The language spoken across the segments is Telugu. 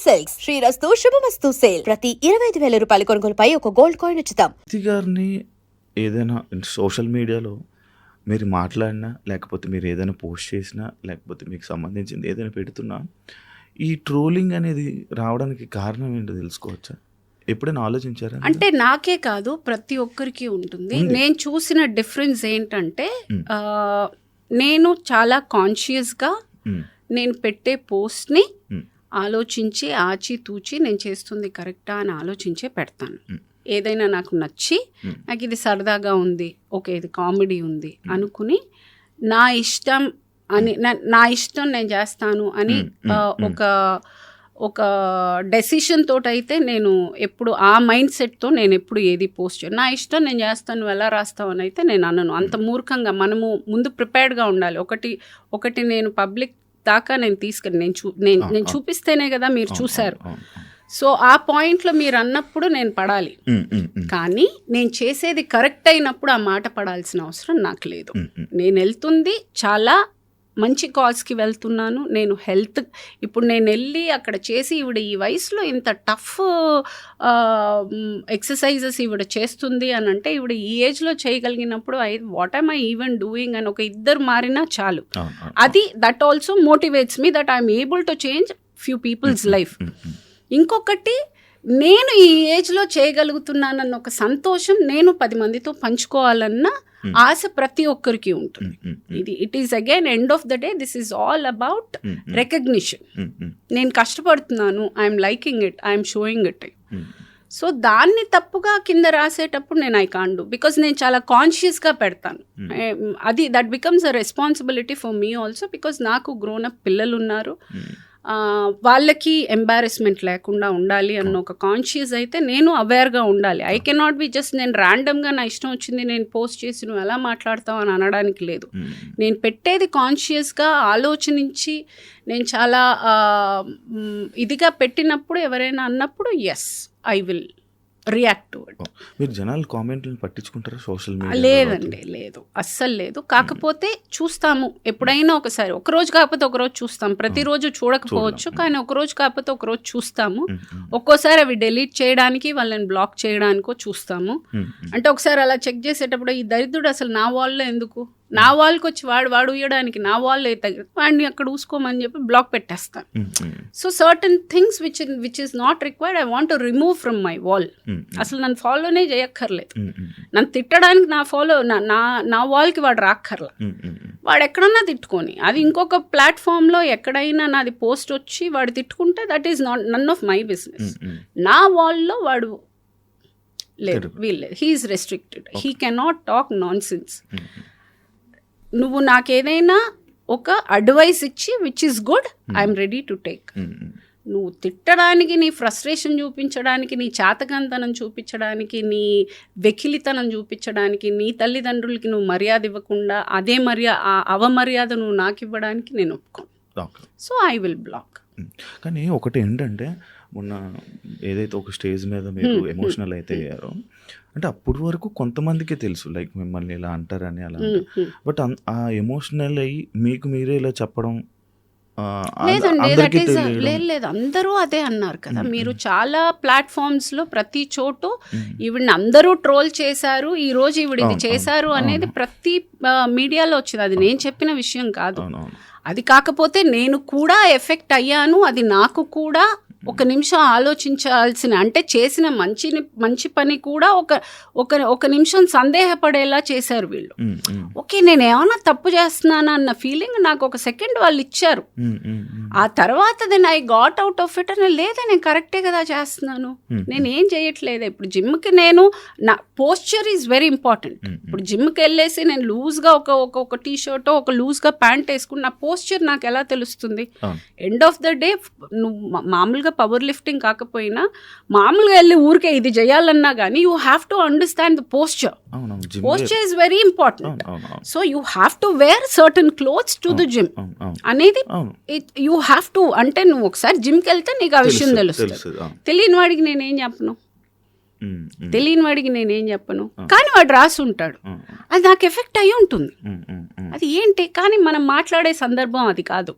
సిల్క్స్ శ్రీరస్తు శుభమస్తు సేల్. ప్రతి 25,000 రూపాయల కొనుగోలుపై ఒక గోల్డ్ కాయిన్ ఉచితం. గారిని ఏదైనా సోషల్ మీడియాలో మీరు మాట్లాడినా, లేకపోతే మీరు ఏదైనా పోస్ట్ చేసినా, లేకపోతే మీకు సంబంధించింది ఏదైనా పెడుతున్నా, ఈ ట్రోలింగ్ అనేది రావడానికి కారణం ఏంటో తెలుసుకోవచ్చా? ఎప్పుడైనా ఆలోచించారా? అంటే నాకే కాదు, ప్రతి ఒక్కరికి ఉంటుంది. నేను చూసిన డిఫరెన్స్ ఏంటంటే, నేను చాలా కాన్షియస్గా నేను పెట్టే పోస్ట్ని ఆలోచించి ఆచితూచి నేను చేస్తుంది కరెక్టా అని ఆలోచించే పెడతాను. ఏదైనా నాకు నచ్చి, నాకు ఇది సరదాగా ఉంది, ఓకే ఇది కామెడీ ఉంది అనుకుని నా ఇష్టం నేను చేస్తాను అని ఒక డెసిషన్ తోటైతే నేను ఎప్పుడు ఆ మైండ్ సెట్తో నేను ఎప్పుడు ఏది పోస్ట్ చేయను. నా ఇష్టం నేను చేస్తాను, నువ్వు ఎలా రాస్తావు అని అయితే నేను అనను. అంత మూర్ఖంగా మనము ముందు ప్రిపేర్డ్గా ఉండాలి. ఒకటి నేను పబ్లిక్ దాకా నేను తీసుకెళ్ళి నేను చూపిస్తేనే కదా మీరు చూశారు. సో ఆ పాయింట్లో మీరు అన్నప్పుడు నేను పడాలి, కానీ నేను చేసేది కరెక్ట్ అయినప్పుడు ఆ మాట పడాల్సిన అవసరం నాకు లేదు. నేను వెళ్తుంది చాలా మంచి కాజ్కి వెళ్తున్నాను. నేను హెల్త్ ఇప్పుడు నేను వెళ్ళి అక్కడ చేసి ఈవిడ ఈ వయసులో ఇంత టఫ్ ఎక్సర్సైజెస్ ఈవిడ చేస్తుంది అని అంటే, ఈవిడ ఈ ఏజ్లో చేయగలిగినప్పుడు what I'm I even doing అని ఒక ఇద్దరు మారినా చాలు. అది that also motivates me that I'm able to change few peoples life. ఇంకొకటి, నేను ఈ ఏజ్లో చేయగలుగుతున్నానన్న ఒక సంతోషం నేను 10 మందితో పంచుకోవాలన్న ఆశ ప్రతి ఒక్కరికి ఉంటుంది. It is again end of the day this is all about recognition. నేను కష్టపడుతున్నాను, I'm liking it, I'm showing it. So దాన్ని తప్పుగా కింద రాసేటప్పుడు నేను ఐ కాంట్ డూ, బికాస్ నేను చాలా కాన్షియస్గా పెడతాను. అది that becomes a responsibility for me also, because నాకు గ్రోన్ అప్ పిల్లలు ఉన్నారు. వాళ్ళకి ఎంబారెస్మెంట్ లేకుండా ఉండాలి అన్న ఒక కాన్షియస్ అయితే నేను అవేర్గా ఉండాలి. ఐ కెనాట్ బి జస్ట్ నేను ర్యాండమ్గా నా ఇష్టం వచ్చింది నేను పోస్ట్ చేసి నువ్వు ఎలా మాట్లాడతావు అని అనడానికి లేదు. నేను పెట్టేది కాన్షియస్గా ఆలోచించి నేను చాలా ఇదిగా పెట్టినప్పుడు ఎవరైనా అన్నప్పుడు yes I will react to it. మీరు జనాలు కామెంట్లను పట్టించుకుంటారా సోషల్ మీడియా? లేదండి, లేదు, అస్సలు లేదు. కాకపోతే చూస్తాము ఎప్పుడైనా ఒకసారి, ఒకరోజు కాకపోతే ఒకరోజు చూస్తాం. ప్రతిరోజు చూడకపోవచ్చు, కానీ ఒకరోజు కాకపోతే ఒకరోజు చూస్తాము. ఒక్కోసారి అవి డిలీట్ చేయడానికి, వాళ్ళని బ్లాక్ చేయడానికో చూస్తాము. అంటే ఒకసారి అలా చెక్ చేసేటప్పుడు ఈ దరిద్రుడు అసలు నా వాల్లో ఎందుకు, నా వాల్కి వచ్చి వాడు ఉయ్యడానికి నా వాల్ వాడిని అక్కడ ఊసుకోమని చెప్పి బ్లాక్ పెట్టేస్తాను. So certain things which is not required I want to remove from my wall. అసలు నన్ను ఫాలోనే చేయక్కర్లేదు. నన్ను తిట్టడానికి నా వాల్కి వాడు రాక్కర్లా. వాడు ఎక్కడన్నా తిట్టుకొని, అది ఇంకొక ప్లాట్ఫామ్లో ఎక్కడైనా నాది పోస్ట్ వచ్చి వాడు తిట్టుకుంటే that is not none of my business. నా వాల్లో వాడు లేదు, he is restricted, he cannot talk nonsense. నువ్వు నాకేదైనా ఒక అడ్వైస్ ఇచ్చి which is good, I'm ready to take. నువ్వు తిట్టడానికి, నీ ఫ్రస్ట్రేషన్ చూపించడానికి, నీ చాతకంతనం చూపించడానికి, నీ వెకిలితనం చూపించడానికి, నీ తల్లిదండ్రులకి నువ్వు మర్యాద ఇవ్వకుండా అదే అవమర్యాద నువ్వు నాకు ఇవ్వడానికి నేను ఒప్పుకోను. So I will block. కానీ ఒకటి ఏంటంటే, మొన్న ఏదైతే ఒక స్టేజ్ మీద మీరు ఎమోషనల్ అయితే అయ్యారో, అంటే అప్పటి వరకు కొంతమందికి తెలుసు లైక్ మిమ్మల్ని ఇలా అంటారని అలా, బట్ ఆ ఎమోషనల్ అయ్యి మీకు మీరే ఇలా చెప్పడం లేదు, అందరూ అదే అన్నారు కదా. మీరు చాలా ప్లాట్ఫామ్స్ లో ప్రతి చోటు ఈవిడ్ని అందరూ ట్రోల్ చేశారు, ఈ రోజు ఈవిడ ఇది చేశారు అనేది ప్రతి మీడియాలో వచ్చింది. అది నేను చెప్పిన విషయం కాదు. అది కాకపోతే నేను కూడా ఎఫెక్ట్ అయ్యాను. అది నాకు కూడా ఒక నిమిషం ఆలోచించాల్సిన, అంటే చేసిన మంచి పని కూడా ఒక నిమిషం సందేహపడేలా చేశారు వీళ్ళు. ఓకే, నేను ఏమన్నా తప్పు చేస్తున్నానా అన్న ఫీలింగ్ నాకు ఒక సెకండ్ వాళ్ళు ఇచ్చారు. ఆ తర్వాత then I got out of it అని, లేదా నేను కరెక్టే కదా చేస్తున్నాను, నేను ఏం చేయట్లేదు. ఇప్పుడు జిమ్కి నా పోస్చర్ ఈజ్ వెరీ ఇంపార్టెంట్. ఇప్పుడు జిమ్కి వెళ్ళేసి నేను లూజ్గా ఒక టీ షర్ట్ ఒక లూజ్గా ప్యాంట్ వేసుకుని నా పోస్చర్ నాకు ఎలా తెలుస్తుంది? ఎండ్ ఆఫ్ ద డే నువ్వు మామూలుగా పవర్ లిఫ్టింగ్ కాకపోయినా మామూలుగా వెళ్ళి ఊరికే ఇది చేయాలన్నా కానీ you have to understand the posture. Posture is very important. So you have to wear certain clothes to the gym అనేది యూ హ్యావ్ టు. అంటే నువ్వు ఒకసారి జిమ్కి వెళ్తే నీకు ఆ విషయం తెలుస్తుంది. తెలియని వాడికి నేనేం చెప్పను, కానీ వాడు రాసి ఉంటాడు, అది నాకు ఎఫెక్ట్ అయ్యి ఉంటుంది. అది ఏంటి, కానీ మనం మాట్లాడే సందర్భం అది కాదు.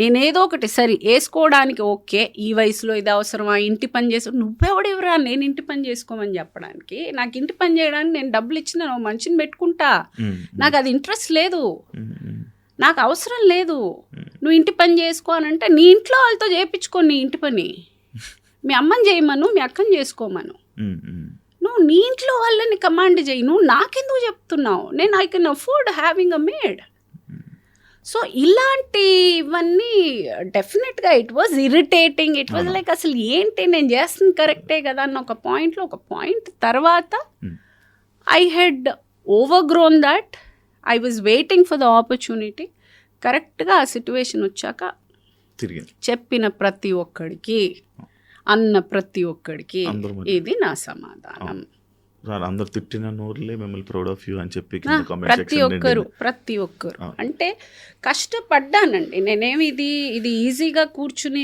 నేనేదో ఒకటి సరే వేసుకోవడానికి ఓకే, ఈ వయసులో ఇది అవసరమా, ఇంటి పని చేసి నువ్వెవడెవరా నేను ఇంటి పని చేసుకోమని చెప్పడానికి, నాకు ఇంటి పని చేయడానికి నేను డబ్బులు ఇచ్చిన నువ్వు మనిషిని పెట్టుకుంటా, నాకు అది ఇంట్రెస్ట్ లేదు, నాకు అవసరం లేదు, నువ్వు ఇంటి పని చేసుకో అని అంటే నీ ఇంట్లో వాళ్ళతో చేయించుకో, నీ ఇంటి పని మీ అమ్మని చేయమను, మీ అక్కని చేసుకోమను, నువ్వు నీ ఇంట్లో వాళ్ళని కమాండ్ చేయి, నువ్వు నాకెందుకు చెప్తున్నావు, నేను I can afford having a made. So ఇలాంటివన్నీ డెఫినెట్గా it was irritating, it was like అసలు ఏంటి నేను చేస్తుంది కరెక్టే కదా అన్న ఒక పాయింట్ తర్వాత I head over grown that, I was waiting for the opportunity. కరెక్ట్గా ఆ సిచ్యువేషన్ వచ్చాక చెప్పిన ప్రతి ఒక్కడికి, అన్న ప్రతి ఒక్కడికి ఇది నా సమాధానం. అందరు తిట్టిన నోరులే మిమ్మల్ని ప్రౌడ్ ఆఫ్ యూ అని చెప్పి ప్రతి ఒక్కరు అంటే కష్టపడ్డానండి. నేనేమి ఇది ఈజీగా కూర్చుని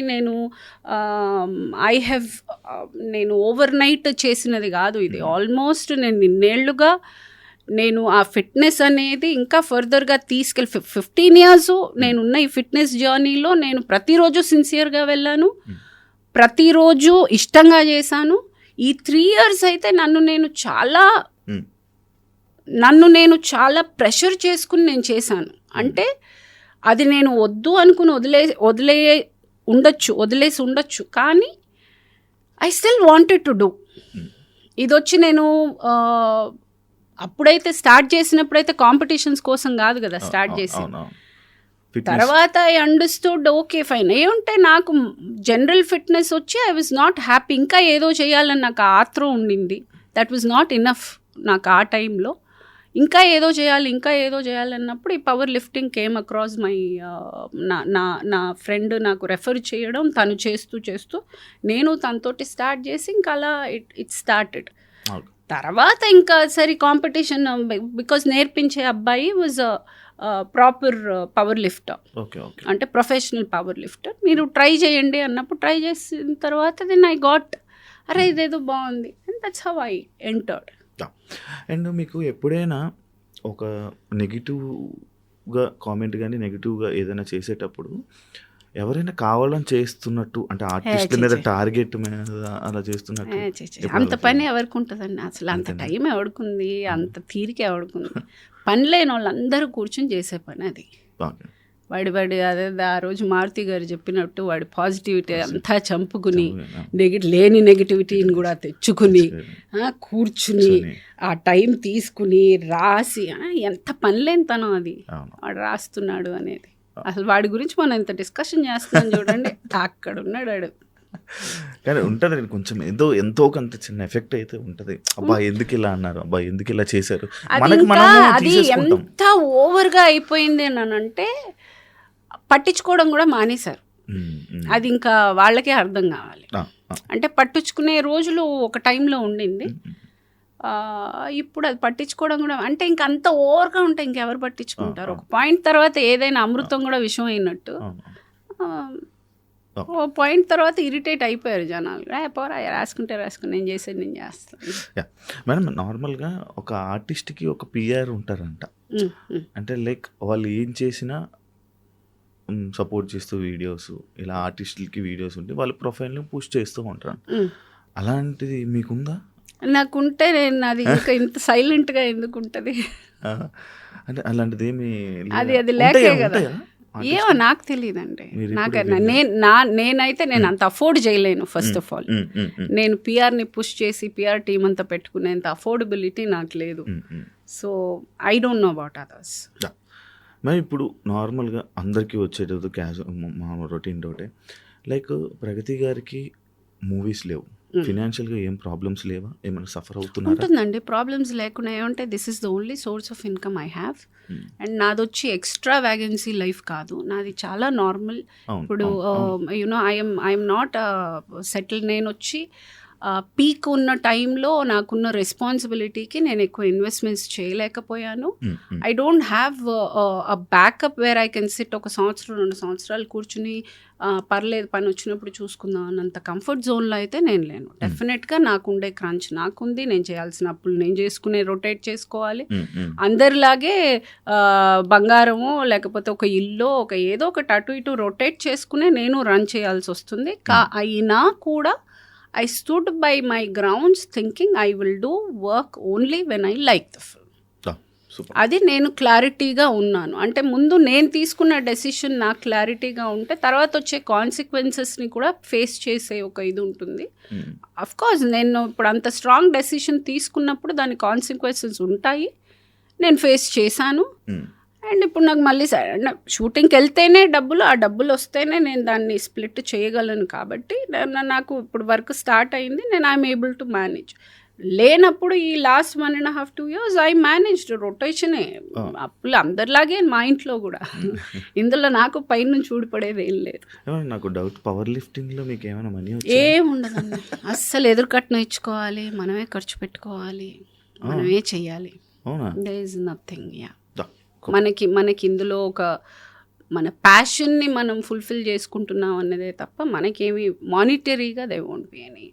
నేను ఓవర్ నైట్ చేసినది కాదు. ఇది ఆల్మోస్ట్ నేను ఇన్నేళ్లుగా నేను ఆ ఫిట్నెస్ అనేది ఇంకా ఫర్దర్గా 15 years నేనున్న ఈ ఫిట్నెస్ జర్నీలో నేను ప్రతిరోజు సిన్సియర్గా వెళ్ళాను, ప్రతిరోజు ఇష్టంగా చేశాను. ఈ 3 years అయితే నన్ను నేను చాలా ప్రెషర్ చేసుకుని నేను చేశాను. అంటే అది నేను వద్దు అనుకుని వదిలేసి ఉండొచ్చు, కానీ I still wanted to do. ఇది వచ్చి నేను అప్పుడైతే స్టార్ట్ చేసినప్పుడైతే కాంపిటీషన్స్ కోసం కాదు కదా స్టార్ట్ చేసి, తర్వాత ఐ అండర్స్టూడ్ ఓకే ఫైన్ ఏముంటే నాకు జనరల్ ఫిట్నెస్ వచ్చి ఐ వాజ్ నాట్ హ్యాపీ. ఇంకా ఏదో చేయాలని నాకు ఆత్రం ఉండింది, దట్ వాజ్ నాట్ ఇనఫ్ నాకు ఆ టైంలో. ఇంకా ఏదో చేయాలి అన్నప్పుడు ఈ power lifting came across my నా ఫ్రెండ్ నాకు రెఫర్ చేయడం, తను చేస్తూ నేను తనతోటి స్టార్ట్ చేసి ఇంకా అలా ఇట్ స్టార్టెడ్. తర్వాత ఇంకా సరే కాంపిటీషన్, బికాజ్ నేర్పించే అబ్బాయి వాజ్ ప్రాపర్ పవర్ లిఫ్టర్, అంటే ప్రొఫెషనల్ పవర్ లిఫ్టర్. మీరు ట్రై చేయండి అన్నప్పుడు ట్రై చేసిన తర్వాత దెన్ ఐ గాట్ అరే ఇదేదో బాగుంది, and that's how I entered. And మీకు ఎప్పుడైనా ఒక నెగిటివ్గా కామెంట్ కానీ నెగిటివ్గా ఏదైనా చేసేటప్పుడు ఎవరైనా కావాలని చేస్తున్నట్టు, అంటే ఆర్టిస్ట్ మీద టార్గెట్ మీద అలా చేస్తున్నట్టు? అంత పని ఎవరికి ఉంటుందండి అసలు, అంత టైం ఎవడుకుంది, అంత తీరిక ఎవడుకుంది? పని లేని వాళ్ళందరూ కూర్చొని చేసే పని అది. వాడి అదే ఆ రోజు మారుతి గారు చెప్పినట్టు వాడి పాజిటివిటీ అంతా చంపుకుని లేని నెగిటివిటీని కూడా తెచ్చుకుని కూర్చుని ఆ టైం తీసుకుని రాసి ఎంత పని లేని తనం అది వాడు రాస్తున్నాడు అనేది. అసలు వాడి గురించి మనం ఇంత డిస్కషన్ చేస్తున్నాం చూడండి, అక్కడ ఉన్నాడు వాడు. కానీ ఉంటుంది కొంచెం ఎంతో కొంత చిన్న ఎఫెక్ట్ అయితే ఉంటుంది. అబ్బా ఎందుకు ఇలా అన్నారు, అబ్బా ఎందుకు ఇలా చేశారు, అది ఎంత ఓవర్గా అయిపోయింది అని అంటే పట్టించుకోవడం కూడా మానేశారు. అది ఇంకా వాళ్ళకే అర్థం కావాలి. అంటే పట్టించుకునే రోజులు ఒక టైంలో ఉండింది, ఇప్పుడు అది పట్టించుకోవడం కూడా అంటే ఇంక అంత ఓవర్గా ఉంటే ఇంకెవరు పట్టించుకుంటారు. ఒక పాయింట్ తర్వాత ఏదైనా అమృతం కూడా విషయం అయినట్టు ఓ పాయింట్ తర్వాత ఇరిటేట్ అయిపోయారు జనాలు. పోరా రాసుకుంటే నేను చేస్తాను. మేడం నార్మల్గా ఒక ఆర్టిస్ట్కి ఒక పిఆర్ ఉంటారంట, అంటే లైక్ వాళ్ళు ఏం చేసినా సపోర్ట్ చేస్తూ వీడియోస్, ఇలా ఆర్టిస్టులకి వీడియోస్ ఉంటే వాళ్ళ ప్రొఫైల్ని పుష్ చేస్తూ ఉంటారు. అలాంటిది మీకుందా? నాకుంటే నేను అది ఇంకా ఇంత సైలెంట్గా ఎందుకు ఉంటుంది అంటే అలాంటిది ఏమి అది లేకే కదా. ఏమో నాకు తెలియదండి. నేనైతే నేను అంత అఫోర్డ్ చేయలేను. ఫస్ట్ ఆఫ్ ఆల్ నేను పిఆర్ని పుష్ చేసి పిఆర్ టీమ్ అంతా పెట్టుకునేంత అఫోర్డబిలిటీ నాకు లేదు. So I don't know about others. మరి ఇప్పుడు నార్మల్గా అందరికీ వచ్చేటది మా రొటీన్ డౌటే, లైక్ ప్రగతి గారికి మూవీస్ లేవు, ఫినాన్షియల్గా ఏం ప్రాబ్లమ్స్ లేవా, ఏమైనా సఫర్ అవుతున్నారు? ఉంటుందండి, ప్రాబ్లమ్స్ లేకుండా ఏమంటే this is the only source of income I have. And నాది వచ్చి ఎక్స్ట్రా వ్యాగెన్సీ లైఫ్ కాదు, నాది చాలా నార్మల్. ఇప్పుడు యునో ఐఎమ్ నాట్ సెటిల్. నేను వచ్చి పీక్ ఉన్న టైంలో నాకున్న రెస్పాన్సిబిలిటీకి నేను ఎక్కువ ఇన్వెస్ట్మెంట్స్ చేయలేకపోయాను. I don't have a backup where I can SIT ఒక సంవత్సరం 2 సంవత్సరాలు కూర్చుని పర్లేదు పని వచ్చినప్పుడు చూసుకుందాం అన్నంత కంఫర్ట్ జోన్లో అయితే నేను లేను. డెఫినెట్గా నాకుండే క్రంచ్ నాకుంది, నేను చేయాల్సిన అప్పులు నేను చేసుకునే రొటేట్ చేసుకోవాలి. అందరిలాగే బంగారమో లేకపోతే ఒక ఇల్లు ఒక ఏదో ఒకటి అటు ఇటు రొటేట్ చేసుకునే నేను రన్ చేయాల్సి వస్తుంది. అయినా కూడా I stood by my grounds thinking I will do work only when I like the film. అది నేను క్లారిటీగా ఉన్నాను. అంటే ముందు నేను తీసుకున్న డెసిషన్ నాకు క్లారిటీగా ఉంటే తర్వాత వచ్చే కాన్సిక్వెన్సెస్ని కూడా ఫేస్ చేసే ఒక ఇది ఉంటుంది. అఫ్ కోర్స్ నేను ఇప్పుడు అంత స్ట్రాంగ్ డెసిషన్ తీసుకున్నప్పుడు దాని కాన్సిక్వెన్సెస్ ఉంటాయి, నేను ఫేస్ చేశాను. అండ్ ఇప్పుడు నాకు మళ్ళీ షూటింగ్కి వెళ్తేనే ఆ డబ్బులు వస్తేనే నేను దాన్ని స్ప్లిట్ చేయగలను. కాబట్టి నాకు ఇప్పుడు వర్క్ స్టార్ట్ అయింది, నేను ఐఎమ్ ఏబుల్ టు మేనేజ్. లేనప్పుడు ఈ లాస్ట్ 1.5-2 years ఐ మేనేజ్డ్ రొటేషనే. అప్పులు అందరిలాగే మా ఇంట్లో కూడా. ఇందులో నాకు పైనుంచి ఊడిపడేది ఏం లేదు. నాకు డౌట్, పవర్ లిఫ్టింగ్లో మీకు ఏమైనా మనీ ఏముండదండి, అస్సలు ఎదురుకట్నం ఇచ్చుకోవాలి, మనమే ఖర్చు పెట్టుకోవాలి, మనమే చెయ్యాలి. There is nothing. యా, మనకి ఇందులో ఒక మన ప్యాషన్ని మనం ఫుల్ఫిల్ చేసుకుంటున్నాం అన్నదే తప్ప మనకేమి మానిటరీగా దే వోంట్ బి ఎనీ.